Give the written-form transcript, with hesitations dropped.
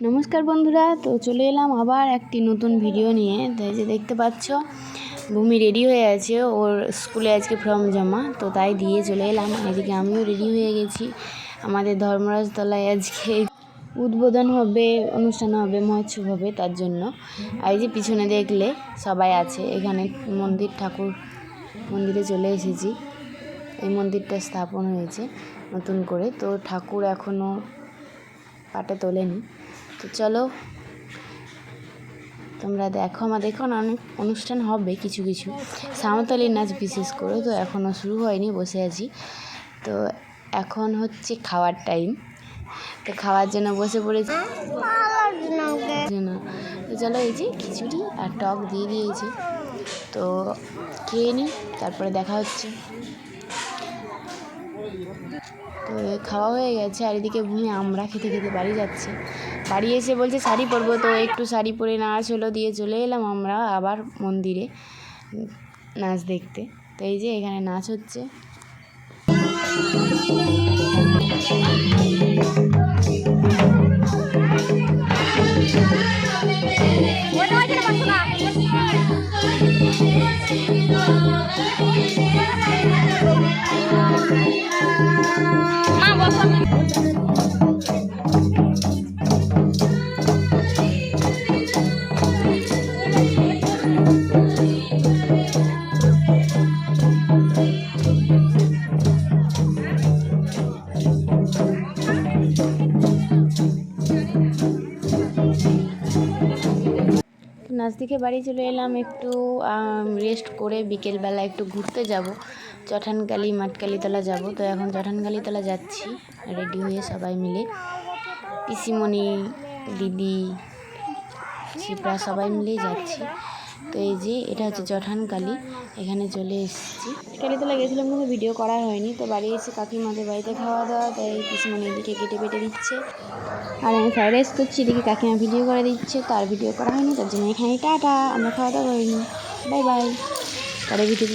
নমস্কার বন্ধুরা, তো চলে এলাম আবার একটি নতুন ভিডিও নিয়ে। তাই যে দেখতে পাচ্ছ ভূমি রেডি হয়ে আছে, ওর স্কুলে আজকে ফর্ম জমা, তো তাই দিয়ে চলে এলাম। এদিকে আমিও রেডি হয়ে গেছি। আমাদের ধর্মরাজতলায় আজকে উদ্বোধন হবে, অনুষ্ঠান হবে, মহোৎসব হবে, তার জন্য। আর এই যে পিছনে দেখলে সবাই আছে এখানে। ঠাকুর মন্দিরে চলে এসেছি। এই মন্দিরটা স্থাপন হয়েছে নতুন করে, তো ঠাকুর এখনও পাটে তোলেনি। তো চলো তোমরা দেখো, আমাদের এখন অনেক অনুষ্ঠান হবে, কিছু কিছু সাঁওতালি নাচ বিশেষ করে, তো এখনও শুরু হয়নি, বসে আছি। তো এখন হচ্ছে খাওয়ার টাইম, তো খাওয়ার জন্য বসে পড়েছি। তো চলো, এই যে খিচুড়ি আর টক দিয়ে দিয়েছি, তো খেয়ে নিই, তারপরে দেখা হচ্ছে। তো খাওয়া হয়ে গেছে, আর এদিকে ভূমি আমরা খেতে খেতে বাড়ি যাচ্ছে। বাড়ি এসে বলছে শাড়ি পরবো, তো একটু শাড়ি পরে নাচ হলো, দিয়ে চলে এলাম আমরা আবার মন্দিরে নাচ দেখতে। তো এই যে এখানে নাচ হচ্ছে। নাচ দেখে বাড়ি চলে এলাম, একটু রেস্ট করে বিকেলবেলা একটু ঘুরতে যাব, চঠানকালী মাঠকালীতলা যাব। তো এখন চঠানকালীতলা যাচ্ছি রেডি হয়ে সবাই মিলে, পিসিমণি, দিদি, শিপ্রা সবাই মিলেই যাচ্ছি। তো এই যে এটা হচ্ছে চঠানকালী, এখানে চলে এসেছি। কালীতলা গেছিলাম কিন্তু ভিডিও করা হয়নি। তো বাড়ি এসে কাকিমাদের বাড়িতে খাওয়া দাওয়া, তাই পিসিমণি এদিকে কেটে পেটে দিচ্ছে, আর আমি ফ্রাইড রাইস করছি, এদিকে কাকিমা ভিডিও করে দিচ্ছে। তার ভিডিও করা হয়নি, তার জন্য এখানে টাটা, আমরা খাওয়া দাওয়া করিনি। বাই বাই, পরে ভিডিও।